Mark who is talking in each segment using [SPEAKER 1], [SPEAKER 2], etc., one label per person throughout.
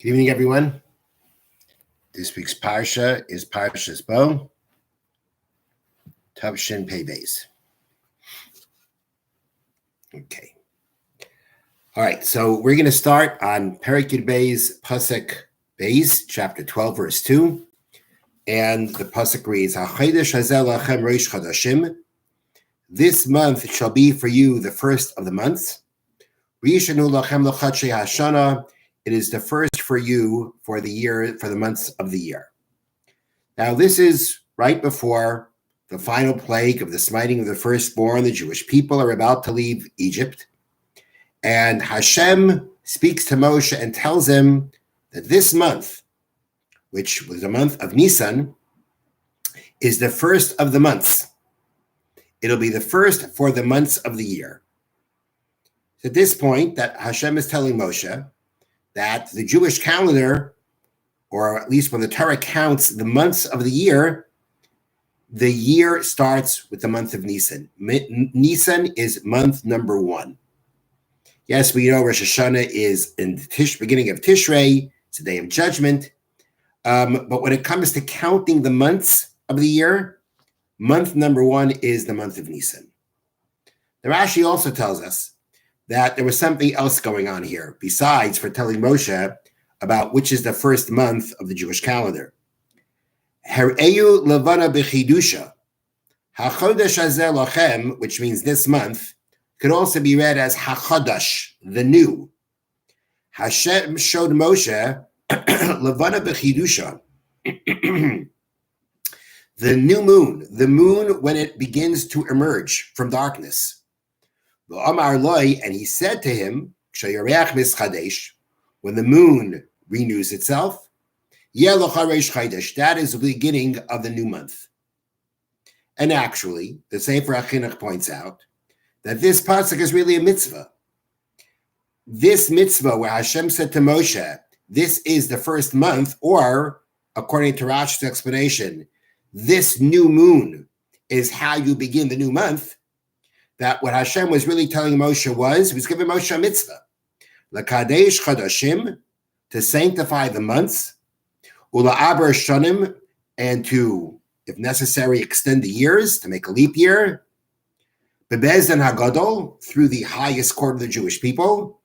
[SPEAKER 1] Good evening, everyone. This week's Parsha is Parsha's Bo, Tavshin Pei Beis. Okay. All right, so we're going to start on Perek Yud Beis, Pasuk Beis, chapter 12, verse 2. And the Pasuk reads, HaChodesh hazeh lachem Rosh Chodashim. This month shall be for you the first of the months. Rishanu lachem l'chadshei hashana. It is the first for you for the year, for the months of the year. Now, this is right before the final plague of the smiting of the firstborn. The Jewish people are about to leave Egypt. And Hashem speaks to Moshe and tells him that this month, which was the month of Nisan, is the first of the months. It'll be the first for the months of the year. At this point, that Hashem is telling Moshe that the Jewish calendar, or at least when the Torah counts the months of the year starts with the month of Nisan. Nisan is month number 1. Yes, we know Rosh Hashanah is in the beginning of Tishrei. It's a day of judgment. But when it comes to counting the months of the year, month number 1 is the month of Nisan. The Rashi also tells us that there was something else going on here, besides for telling Moshe about which is the first month of the Jewish calendar. Her'eyu levana b'chidusha. HaChodesh hazeh lachem, which means this month, could also be read as HaChodesh, the new. Hashem showed Moshe levana b'chidusha, the new moon, the moon when it begins to emerge from darkness. And he said to him, when the moon renews itself, that is the beginning of the new month. And actually, the Sefer HaChinuch points out that this pasuk is really a mitzvah. This mitzvah where Hashem said to Moshe, this is the first month, or according to Rashi's explanation, this new moon is how you begin the new month. That what Hashem was really telling Moshe he was giving Moshe a mitzvah. L'kadesh chadashim, to sanctify the months, ula'aber shanim, and to, if necessary, extend the years, to make a leap year, bebezdin hagadol, through the highest court of the Jewish people,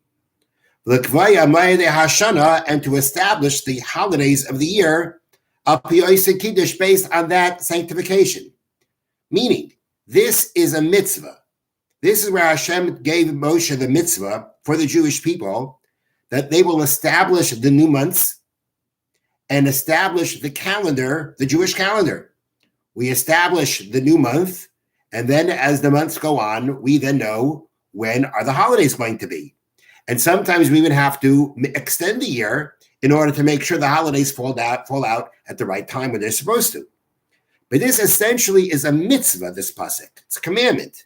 [SPEAKER 1] l'kvaya ma'edei hashana, and to establish the holidays of the year, apiyosei kiddush, based on that sanctification. Meaning, this is a mitzvah. This is where Hashem gave Moshe the mitzvah for the Jewish people, that they will establish the new months and establish the calendar, the Jewish calendar. We establish the new month, and then as the months go on, we then know when are the holidays going to be. And sometimes we would have to extend the year in order to make sure the holidays fall out at the right time when they're supposed to. But this essentially is a mitzvah, this pasuk. It's a commandment.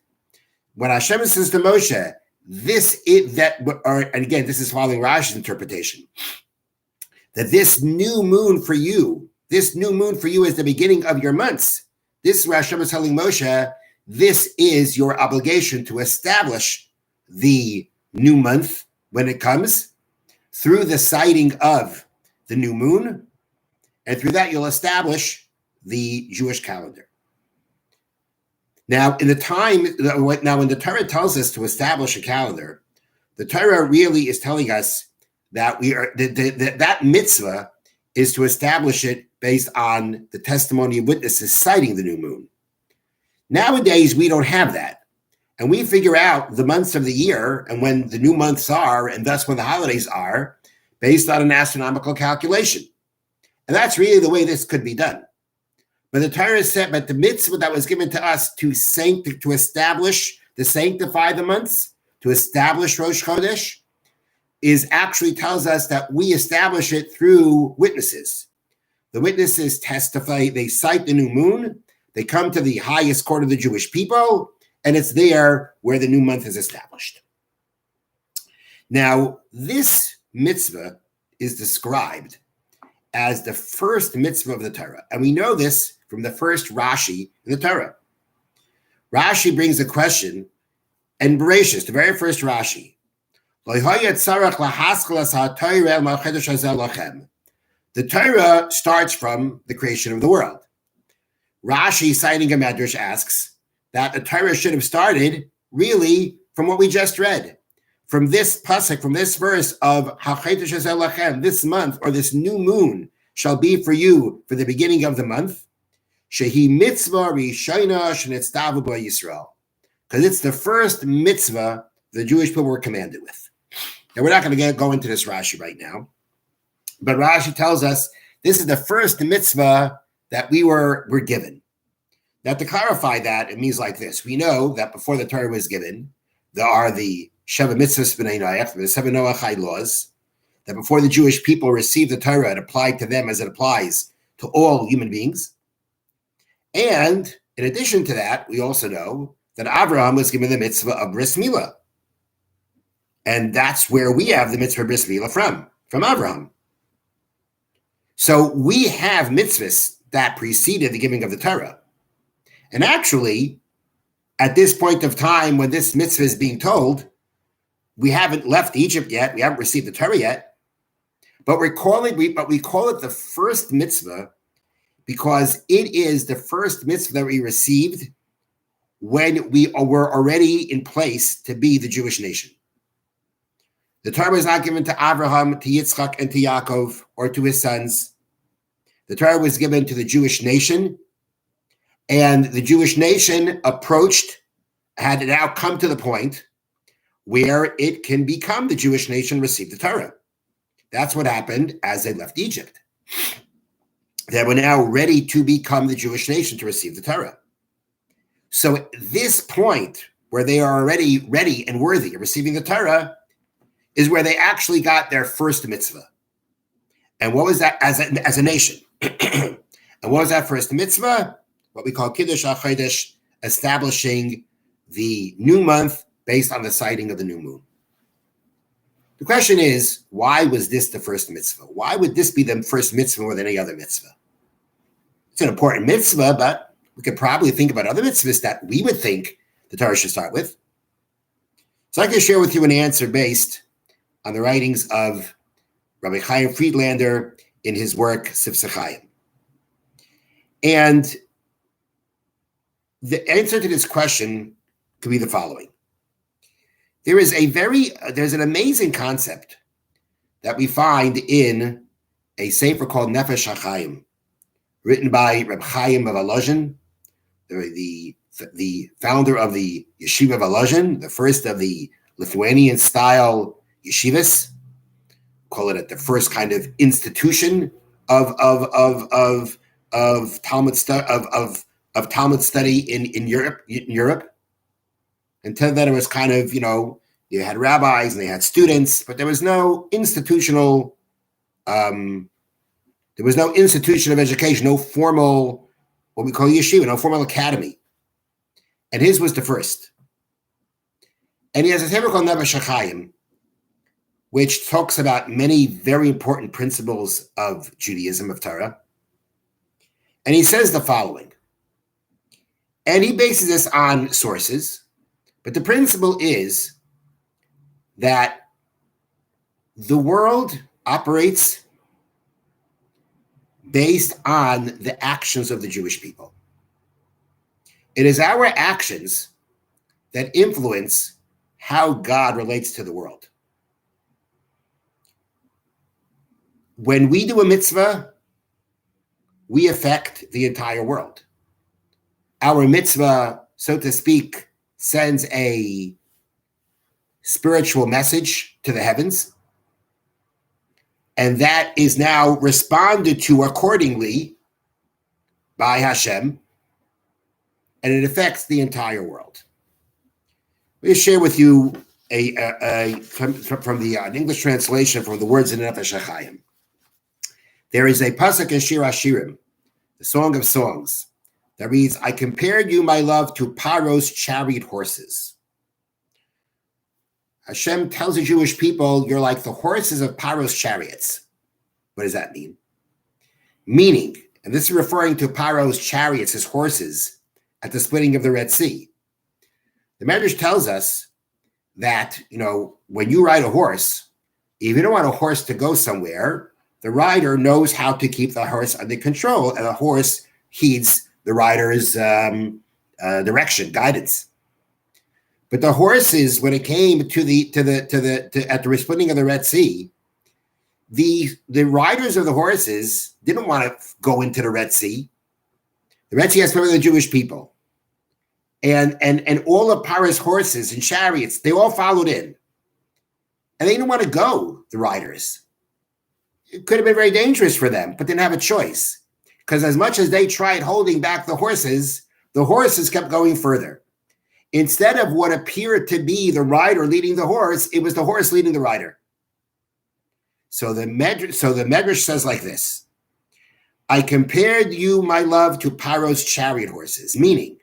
[SPEAKER 1] When Hashem says to Moshe, and again, this is following Rashi's interpretation, that this new moon for you is the beginning of your months. This is where Hashem is telling Moshe, this is your obligation to establish the new month when it comes through the sighting of the new moon, and through that you'll establish the Jewish calendar. Now, when the Torah tells us to establish a calendar, the Torah really is telling us that that mitzvah is to establish it based on the testimony of witnesses citing the new moon. Nowadays, we don't have that. And we figure out the months of the year and when the new months are, and thus when the holidays are, based on an astronomical calculation. And that's really the way this could be done. But the Torah said, but the mitzvah that was given to us to establish, to sanctify the months, to establish Rosh Chodesh, tells us that we establish it through witnesses. The witnesses testify, they cite the new moon, they come to the highest court of the Jewish people, and it's there where the new month is established. Now, this mitzvah is described as the first mitzvah of the Torah. And we know this from the first Rashi in the Torah. Rashi brings a question, and Bereshis, the very first Rashi, The Torah starts from the creation of the world. Rashi, citing a medrash, asks that the Torah should have started really from what we just read, from this pasuk, from this verse of this month or this new moon shall be for you for the beginning of the month. Shehi mitzvah rishayna shenitzdavu bo Yisrael, because it's the first mitzvah the Jewish people were commanded with. And we're not going to go into this Rashi right now, but Rashi tells us this is the first mitzvah that we were given. Now, to clarify that, it means like this. We know that before the Torah was given, there are the Sheva Mitzvahs B'nai Noach, the 7 Noachide laws, that before the Jewish people received the Torah, it applied to them as it applies to all human beings. And in addition to that, we also know that Abraham was given the mitzvah of Bris Milah. And that's where we have the mitzvah of Bris Milah from Abraham. So we have mitzvahs that preceded the giving of the Torah. And actually, at this point of time when this mitzvah is being told, we haven't left Egypt yet. We haven't received the Torah yet. But we call it the first mitzvah because it is the first mitzvah that we received when we were already in place to be the Jewish nation. The Torah was not given to Abraham, to Yitzchak, and to Yaakov, or to his sons. The Torah was given to the Jewish nation, and the Jewish nation had now come to the point where it can become the Jewish nation, receive the Torah. That's what happened as they left Egypt. They were now ready to become the Jewish nation to receive the Torah. So at this point, where they are already ready and worthy of receiving the Torah, is where they actually got their first mitzvah. And what was that as a nation? And what was that first mitzvah? What we call Kiddush HaChodesh, establishing the new month based on the sighting of the new moon. The question is, why was this the first mitzvah? Why would this be the first mitzvah more than any other mitzvah? It's an important mitzvah, but we could probably think about other mitzvahs that we would think the Torah should start with. So I can share with you an answer based on the writings of Rabbi Chaim Friedlander in his work Sifsei Chaim. And the answer to this question could be the following. There's an amazing concept that we find in a sefer called Nefesh HaChaim, written by Reb Chaim of Volozhin, the founder of the Yeshiva of Volozhin, the first of the Lithuanian-style yeshivas. Call it the first kind of institution of Talmud study in Europe. Until then, it was kind of, you had rabbis and they had students, but there was no institutional, institution of education, no formal, what we call yeshiva, no formal academy. And his was the first. And he has a sefer called Nefesh HaChaim, which talks about many very important principles of Judaism, of Torah. And he says the following, and he bases this on sources, but the principle is that the world operates based on the actions of the Jewish people. It is our actions that influence how God relates to the world. When we do a mitzvah, we affect the entire world. Our mitzvah, so to speak, sends a spiritual message to the heavens, and that is now responded to accordingly by Hashem, and it affects the entire world. Let me share with you from the English translation from the words in Nefesh HaChaim. There is a pasuk in Shir HaShirim, the Song of Songs, that reads, I compared you, my love, to Paro's chariot horses. Hashem tells the Jewish people, you're like the horses of Paro's chariots. What does that mean? Meaning, and this is referring to Paro's chariots, his horses, at the splitting of the Red Sea. The Medrash tells us that, when you ride a horse, if you don't want a horse to go somewhere, the rider knows how to keep the horse under control, and the horse heeds the rider's direction, guidance. But the horses, when it came to at the splitting of the Red Sea, the riders of the horses didn't want to go into the Red Sea. The Red Sea has probably the Jewish people, and all of Paro's horses and chariots, they all followed in, and they didn't want to go. The riders, it could have been very dangerous for them, but didn't have a choice, because as much as they tried holding back the horses kept going further. Instead of what appeared to be the rider leading the horse, it was the horse leading the rider. So the Medrash says like this: I compared you, my love, to Paro's chariot horses, meaning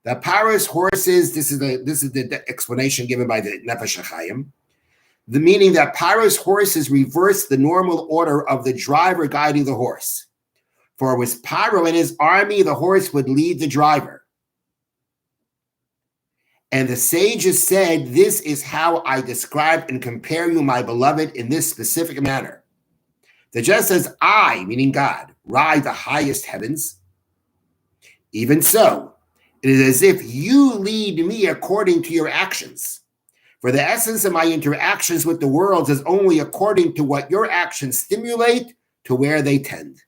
[SPEAKER 1] that Paro's horses, this is the explanation given by the Nefesh HaChaim, the meaning that Paro's horses reverse the normal order of the driver guiding the horse. For with Paro and his army, the horse would lead the driver. And the sages said, this is how I describe and compare you, my beloved, in this specific manner. That just as I, meaning God, ride the highest heavens, even so, it is as if you lead me according to your actions. For the essence of my interactions with the world is only according to what your actions stimulate to where they tend.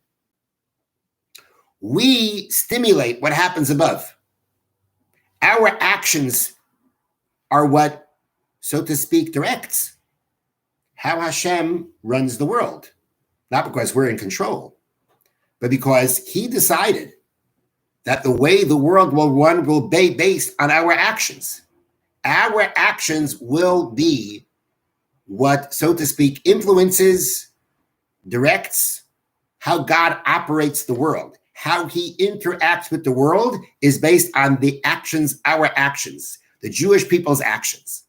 [SPEAKER 1] We stimulate what happens above. Our actions are what, so to speak, directs how Hashem runs the world. Not because we're in control, but because he decided that the way the world will run will be based on our actions. Our actions will be what, so to speak, influences, directs how God operates the world. How he interacts with the world is based on the actions, our actions, the Jewish people's actions.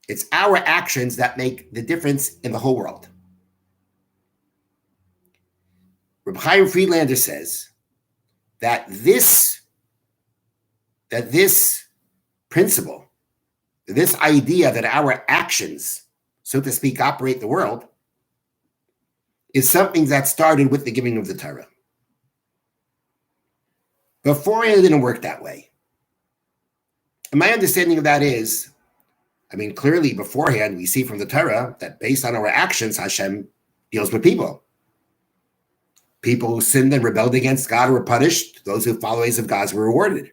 [SPEAKER 1] It's our actions that make the difference in the whole world. Reb Chaim Friedlander says that this principle, this idea that our actions, so to speak, operate the world, is something that started with the giving of the Torah. Beforehand, it didn't work that way. And my understanding of that is, clearly beforehand, we see from the Torah that based on our actions, Hashem deals with people. People who sinned and rebelled against God were punished. Those who follow ways of God were rewarded.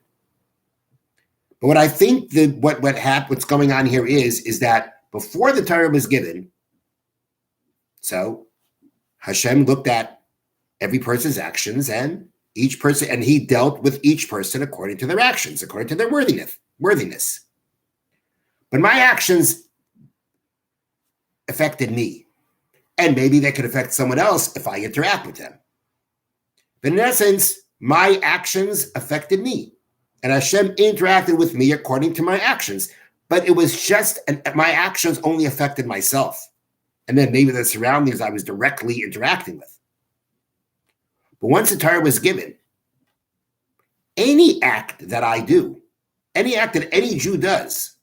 [SPEAKER 1] But what I think that what's going on here is that before the Torah was given, so Hashem looked at every person's actions and each person, and he dealt with each person according to their actions, according to their worthiness. But my actions affected me, and maybe they could affect someone else if I interact with them. But in essence, my actions affected me, and Hashem interacted with me according to my actions. But it was my actions only affected myself. And then maybe the surroundings I was directly interacting with. But once the Torah was given, any act that I do, any act that any Jew does,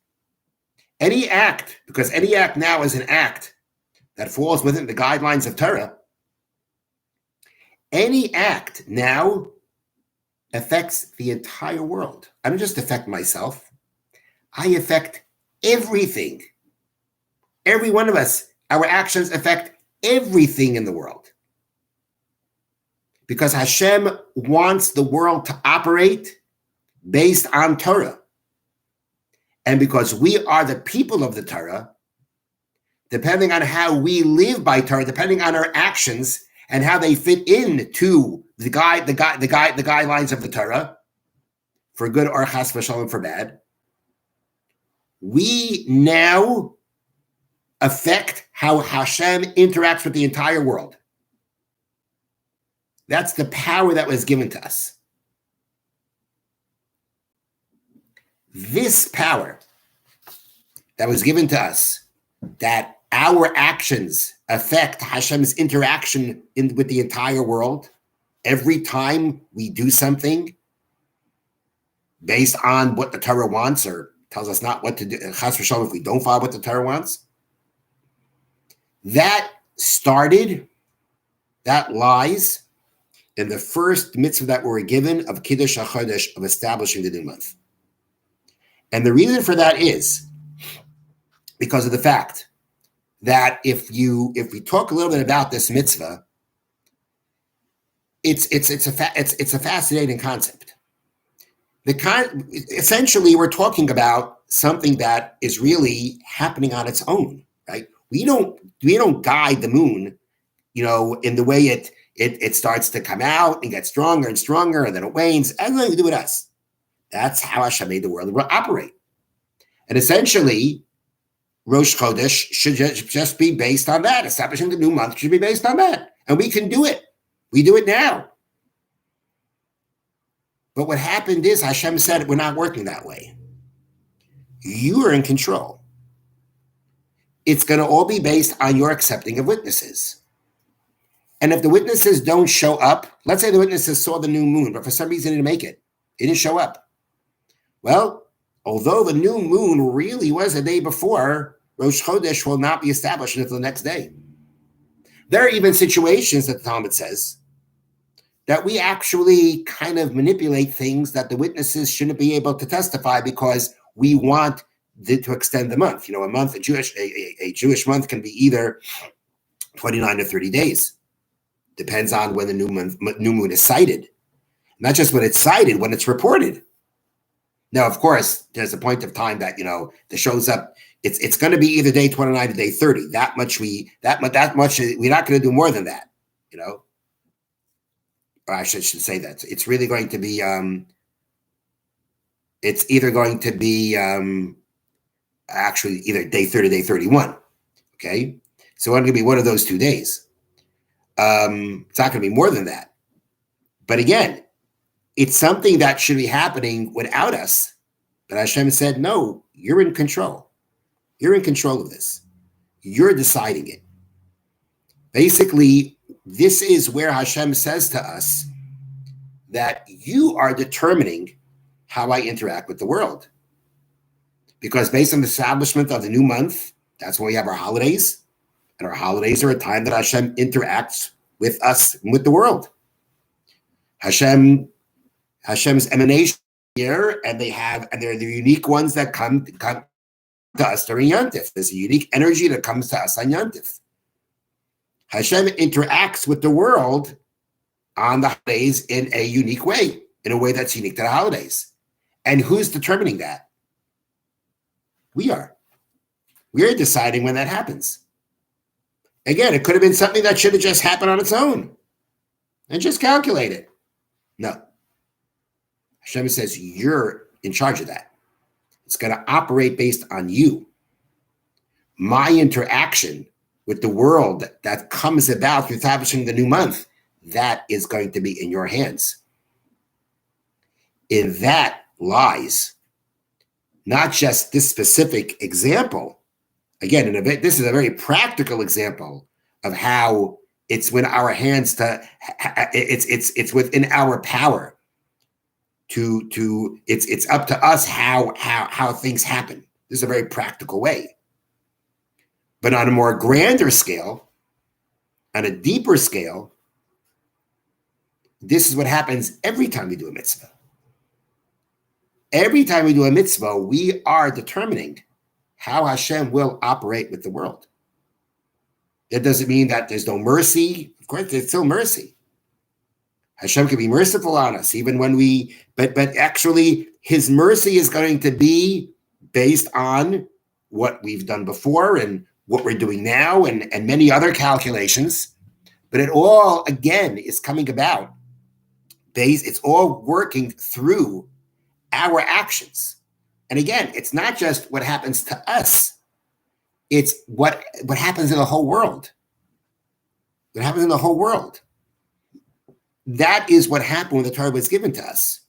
[SPEAKER 1] any act, because any act now is an act that falls within the guidelines of Torah, any act now affects the entire world. I don't just affect myself. I affect everything. Every one of us. Our actions affect everything in the world. Because Hashem wants the world to operate based on Torah. And because we are the people of the Torah, depending on how we live by Torah, depending on our actions and how they fit into the guidelines of the Torah, for good or chas v'shalom for bad, we now affect how Hashem interacts with the entire world. That's the power that was given to us. This power that was given to us, that our actions affect Hashem's interaction with the entire world, every time we do something based on what the Torah wants or tells us not what to do, chas v'shalom, if we don't follow what the Torah wants. That lies in the first mitzvah that we were given of Kiddush HaChodesh, of establishing the new month. And the reason for that is because of the fact that if we talk a little bit about this mitzvah, it's a fascinating concept. Essentially, we're talking about something that is really happening on its own, right? We don't guide the moon, in the way it starts to come out and get stronger and stronger, and then it wanes. It has nothing to do with us. That's how Hashem made the world operate. And essentially, Rosh Chodesh should just be based on that. Establishing the new month should be based on that. And we can do it. We do it now. But what happened is Hashem said, we're not working that way. You are in control. It's going to all be based on your accepting of witnesses. And if the witnesses don't show up, let's say the witnesses saw the new moon, but for some reason didn't make it. It didn't show up. Well, although the new moon really was a day before, Rosh Chodesh will not be established until the next day. There are even situations that the Talmud says that we actually kind of manipulate things that the witnesses shouldn't be able to testify because we want to extend the month. A month, a Jewish month can be either 29 or 30 days. Depends on when the new moon is sighted. Not just when it's sighted, when it's reported. Now, of course, there's a point of time that, that shows up. It's going to be either day 29 or day 30. That much we're not going to do more than that, Or I should say that it's really going to be. It's either going to be actually either day 30, day 31. Okay, so it's going to be one of those 2 days. It's not going to be more than that. But again, it's something that should be happening without us. But Hashem said, no, you're in control. You're in control of this. You're deciding it. Basically, this is where Hashem says to us that you are determining how I interact with the world. Because based on the establishment of the new month, that's when we have our holidays. And our holidays are a time that Hashem interacts with us and with the world. Hashem's emanation here, and they're the unique ones that come to us during Yontif. There's a unique energy that comes to us on Yontif. Hashem interacts with the world on the holidays in a unique way, in a way that's unique to the holidays. And who's determining that? We are. We're deciding when that happens. Again, it could have been something that should have just happened on its own and just calculate it. No. Hashem says you're in charge of that. It's going to operate based on you. My interaction with the world that comes about through establishing the new month, that is going to be in your hands. In that lies not just this specific example. Again, this is a very practical example of how it's within our hands it's within our power it's up to us how things happen. This is a very practical way. But on a more grander scale, on a deeper scale, this is what happens every time we do a mitzvah. Every time we do a mitzvah, we are determining how Hashem will operate with the world. That doesn't mean that there's no mercy. Of course, there's still mercy. Hashem can be merciful on us, even when but actually his mercy is going to be based on what we've done before and what we're doing now and many other calculations. But it all, again, is coming about. It's all working through our actions. And again, it's not just what happens to us. It's what happens in the whole world. What happens in the whole world. That is what happened when the Torah was given to us.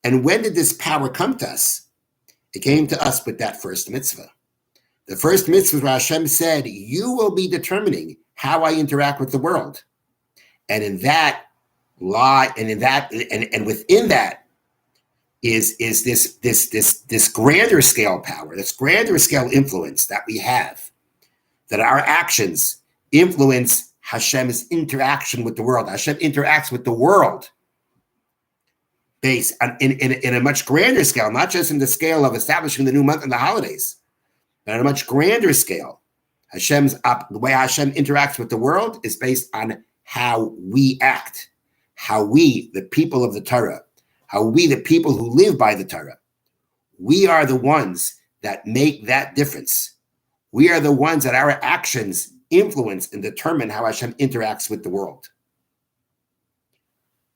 [SPEAKER 1] And when did this power come to us? It came to us with that first mitzvah. The first mitzvah where Hashem said, you will be determining how I interact with the world. And in that lie, and within that, is this grander scale power, this grander scale influence that we have, that our actions influence Hashem's interaction with the world. Hashem interacts with the world based on, in a much grander scale, not just in the scale of establishing the new month and the holidays, but on a much grander scale. The way Hashem interacts with the world is based on how we act, how we, the people of the Torah, how we, the people who live by the Torah, we are the ones that make that difference. We are the ones that our actions influence and determine how Hashem interacts with the world.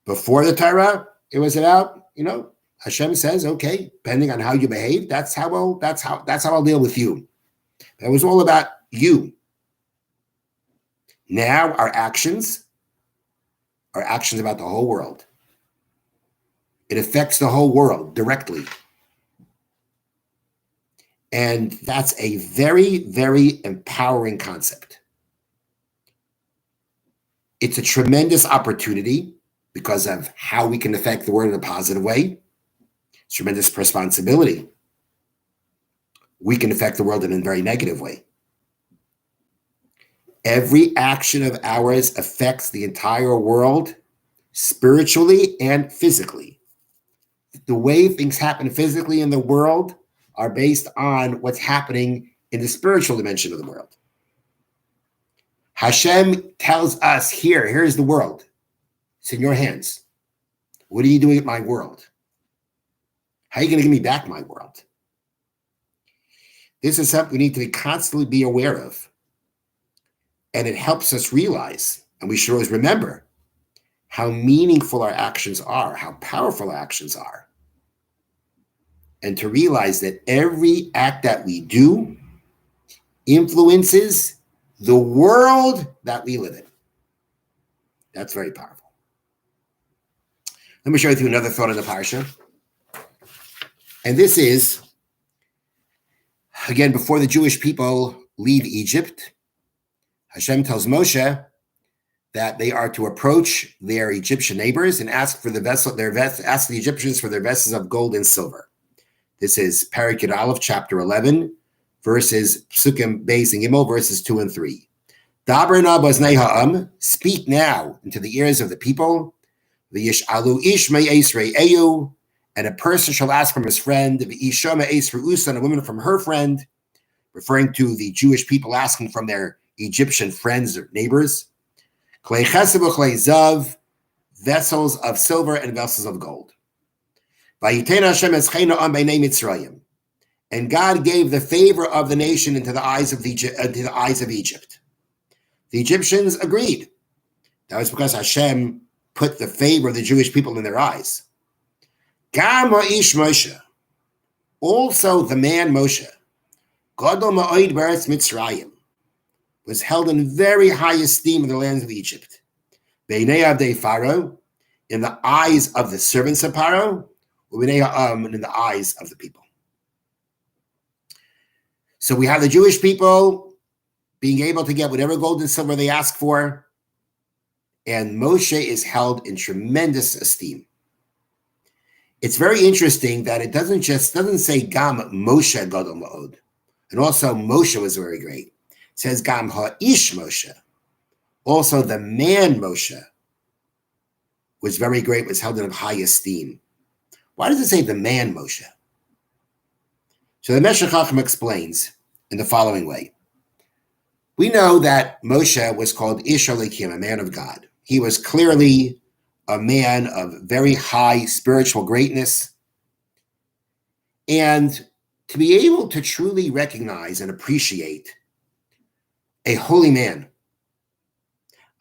[SPEAKER 1] Before the Torah, it was about, Hashem says, okay, depending on how you behave, that's how I'll deal with you. It was all about you. Now our actions are actions about the whole world. It affects the whole world directly. And that's a very, very empowering concept. It's a tremendous opportunity because of how we can affect the world in a positive way. It's tremendous responsibility. We can affect the world in a very negative way. Every action of ours affects the entire world spiritually and physically. The way things happen physically in the world are based on what's happening in the spiritual dimension of the world. Hashem tells us, here's the world. It's in your hands. What are you doing with my world? How are you going to give me back my world? This is something we need to constantly be aware of. And it helps us realize, and we should always remember, how meaningful our actions are, how powerful our actions are. And to realize that every act that we do influences the world that we live in. That's very powerful. Let me share with you another thought of the Parsha. And this is, again, before the Jewish people leave Egypt, Hashem tells Moshe that they are to approach their Egyptian neighbors and ask for ask the Egyptians for their vessels of gold and silver. This is Parak Yud Aleph, chapter 11, verses Psukim Beis and Gimel, verses 2 and 3. Daber na baznei ha'am, speak now into the ears of the people. V'yish'alu ish me'esrei eyu, and a person shall ask from his friend. V'isha me'esrei usa, and a woman from her friend, referring to the Jewish people asking from their Egyptian friends or neighbors. Klei chesed v'klei zav, vessels of silver and vessels of gold. Vayiten Hashem eschena am b'nei Mitzrayim, and God gave the favor of the nation into the eyes of Egypt. The Egyptians agreed. That was because Hashem put the favor of the Jewish people in their eyes. Gam ha'ish Moshe, also the man Moshe, gadol ma'od b'eretz Mitzrayim, was held in very high esteem in the lands of Egypt. B'nei avdei Pharaoh, in the eyes of the servants of Pharaoh, and in the eyes of the people. So we have the Jewish people being able to get whatever gold and silver they ask for, and Moshe is held in tremendous esteem. It's very interesting that it doesn't say Gam Moshe Gadol Ma'od, and also Moshe was very great. It says Gam Ha'ish Moshe, also the man Moshe was very great, was held in high esteem. Why does it say the man Moshe? So the Meshech Chacham explains in the following way. We know that Moshe was called Ish Elokim, a man of God. He was clearly a man of very high spiritual greatness. And to be able to truly recognize and appreciate a holy man,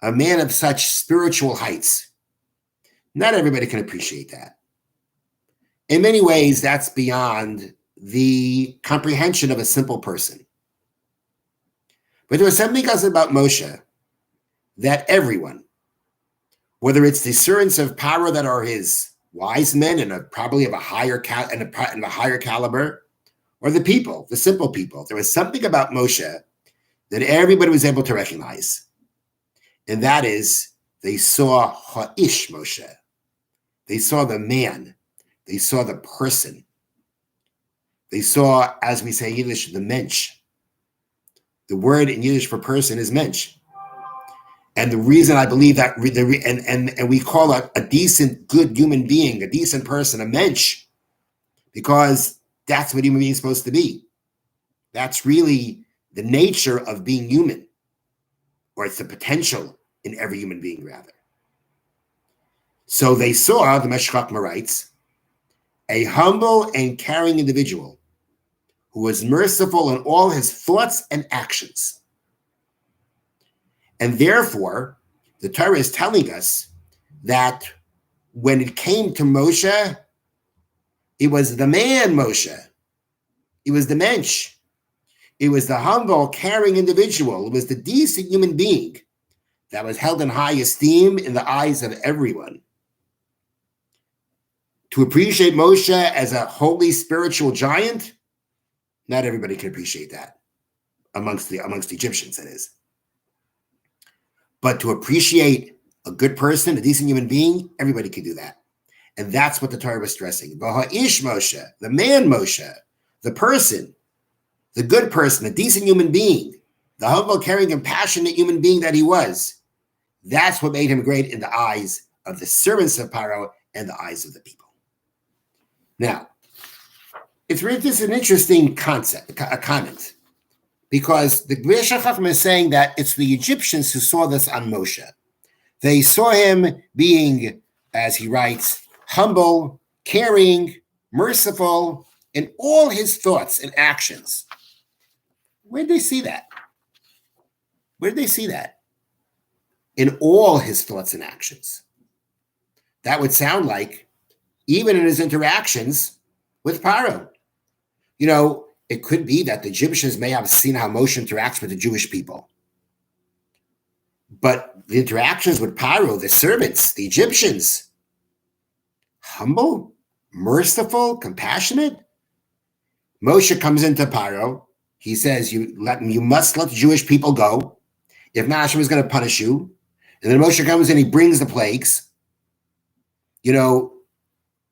[SPEAKER 1] a man of such spiritual heights, not everybody can appreciate that. In many ways, that's beyond the comprehension of a simple person. But there was something else about Moshe that everyone, whether it's the servants of power that are his wise men and probably of a higher caliber, or the people, the simple people, there was something about Moshe that everybody was able to recognize. And that is, they saw Ha'ish Moshe. They saw the man. They saw the person. They saw, as we say in Yiddish, the mensch. The word in Yiddish for person is mensch. And the reason I believe that, and we call a decent, good human being, a decent person, a mensch, because that's what human being is supposed to be. That's really the nature of being human, or it's the potential in every human being, rather. So they saw, the Meshech Chochmah writes, a humble and caring individual who was merciful in all his thoughts and actions. And therefore, the Torah is telling us that when it came to Moshe, it was the man Moshe. It was the mensch. It was the humble, caring individual. It was the decent human being that was held in high esteem in the eyes of everyone. To appreciate Moshe as a holy spiritual giant, not everybody can appreciate that. Amongst the Egyptians, that is. But to appreciate a good person, a decent human being, everybody can do that. And that's what the Torah was stressing. V'ha'ish Moshe, the man Moshe, the person, the good person, the decent human being, the humble, caring, and passionate human being that he was. That's what made him great in the eyes of the servants of Paro and the eyes of the people. Now, this is an interesting concept, a comment, because the Meshech Chochmah is saying that it's the Egyptians who saw this on Moshe. They saw him being, as he writes, humble, caring, merciful in all his thoughts and actions. Where did they see that? Where did they see that? In all his thoughts and actions. That would sound like even in his interactions with Paro. You know, it could be that the Egyptians may have seen how Moshe interacts with the Jewish people. But the interactions with Paro, the servants, the Egyptians, humble, merciful, compassionate. Moshe comes into Paro. He says, you must let the Jewish people go. If not, Hashem is going to punish you. And then Moshe comes in, he brings the plagues. You know,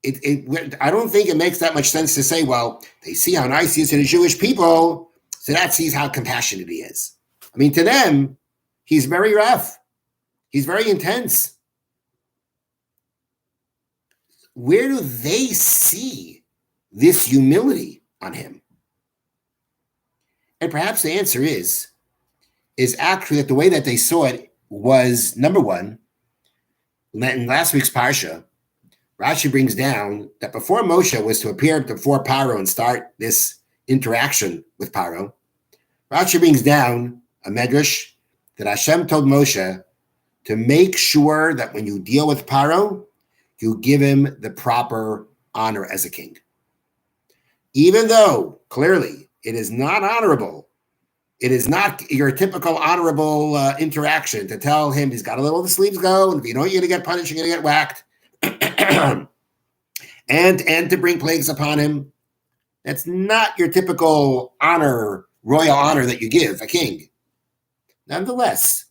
[SPEAKER 1] I don't think it makes that much sense to say, well, they see how nice he is to the Jewish people, so that sees how compassionate he is. I mean, to them, he's very rough. He's very intense. Where do they see this humility on him? And perhaps the answer is actually that the way that they saw it was, number one, in last week's Parsha, Rashi brings down that before Moshe was to appear before Paro and start this interaction with Paro, Rashi brings down a medrash that Hashem told Moshe to make sure that when you deal with Paro, you give him the proper honor as a king. Even though, clearly, it is not honorable. It is not your typical honorable interaction to tell him he's got to let all the sleeves go, and if you know you're going to get punished, you're going to get whacked. and to bring plagues upon him. That's not your typical honor, royal honor that you give a king. Nonetheless,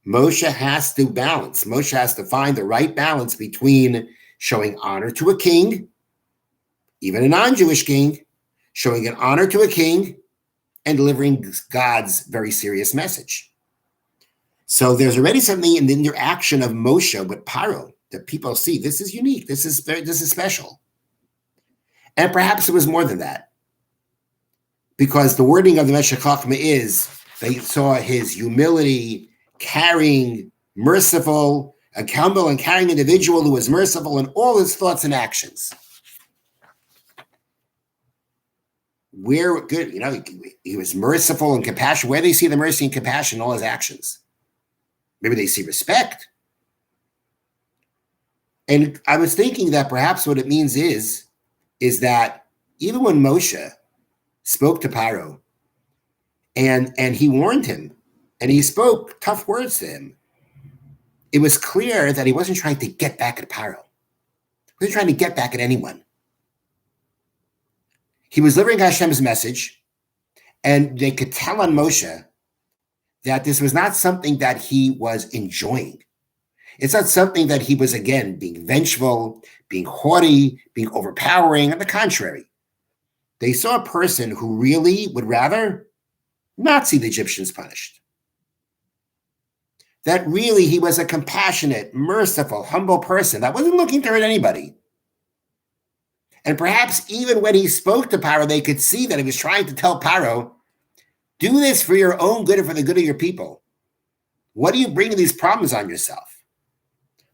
[SPEAKER 1] Moshe has to balance. Moshe has to find the right balance between showing honor to a king, even a non-Jewish king, showing an honor to a king, and delivering God's very serious message. So there's already something in the interaction of Moshe with Paro that people see. This is unique. This is special. And perhaps it was more than that, because the wording of the Meshech Chochmah is they saw his humility, caring, merciful, a humble and caring individual who was merciful in all his thoughts and actions. Where good, you know, he was merciful and compassionate. Where do they see the mercy and compassion in all his actions? Maybe they see respect. And I was thinking that perhaps what it means is that even when Moshe spoke to Paro and he warned him and he spoke tough words to him, it was clear that he wasn't trying to get back at Paro. He wasn't trying to get back at anyone. He was delivering Hashem's message, and they could tell on Moshe that this was not something that he was enjoying. It's not something that he was, again, being vengeful, being haughty, being overpowering. On the contrary, they saw a person who really would rather not see the Egyptians punished. That really he was a compassionate, merciful, humble person that wasn't looking to hurt anybody. And perhaps even when he spoke to Paro, they could see that he was trying to tell Paro, do this for your own good and for the good of your people. What are you bringing these problems on yourself?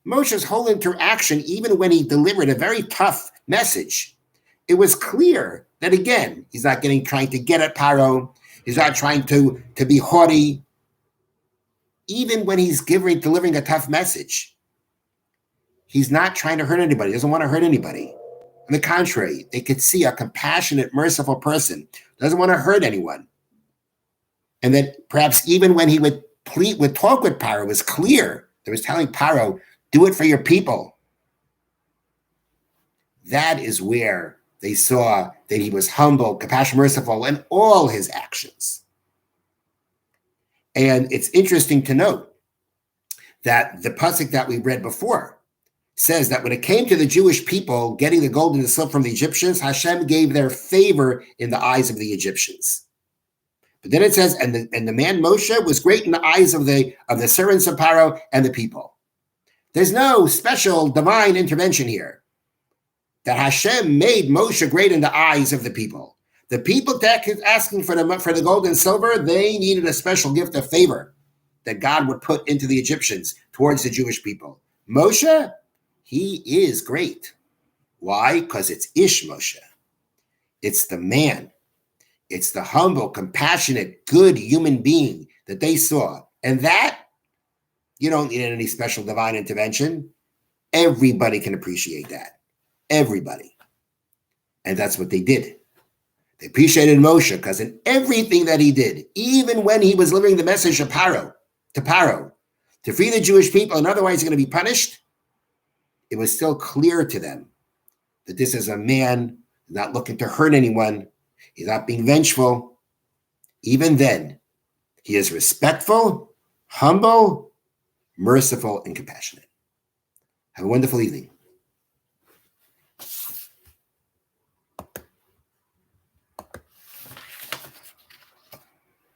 [SPEAKER 1] Moshe's whole interaction, even when he delivered a very tough message, it was clear that, again, he's not trying to get at Paro. He's not trying to be haughty. Even when he's delivering a tough message, he's not trying to hurt anybody. He doesn't want to hurt anybody. On the contrary, they could see a compassionate, merciful person, doesn't want to hurt anyone. And that perhaps even when he would talk with Paro, it was clear that was telling Paro, do it for your people. That is where they saw that he was humble, compassionate, merciful in all his actions. And it's interesting to note that the pasuk that we read before says that when it came to the Jewish people getting the gold and the silver from the Egyptians, Hashem gave their favor in the eyes of the Egyptians. But then it says, and the man Moshe was great in the eyes of the servants of Paro and the people. There's no special divine intervention here. That Hashem made Moshe great in the eyes of the people. The people that asking for the gold and silver, they needed a special gift of favor that God would put into the Egyptians towards the Jewish people. Moshe, he is great. Why? Because it's Ish Moshe. It's the man. It's the humble, compassionate, good human being that they saw. And that, you don't need any special divine intervention. Everybody can appreciate that. Everybody. And that's what they did. They appreciated Moshe because in everything that he did, even when he was delivering the message to Paro, to free the Jewish people and otherwise going to be punished, it was still clear to them that this is a man not looking to hurt anyone. He's not being vengeful. Even then, he is respectful, humble, merciful, and compassionate. Have a wonderful evening.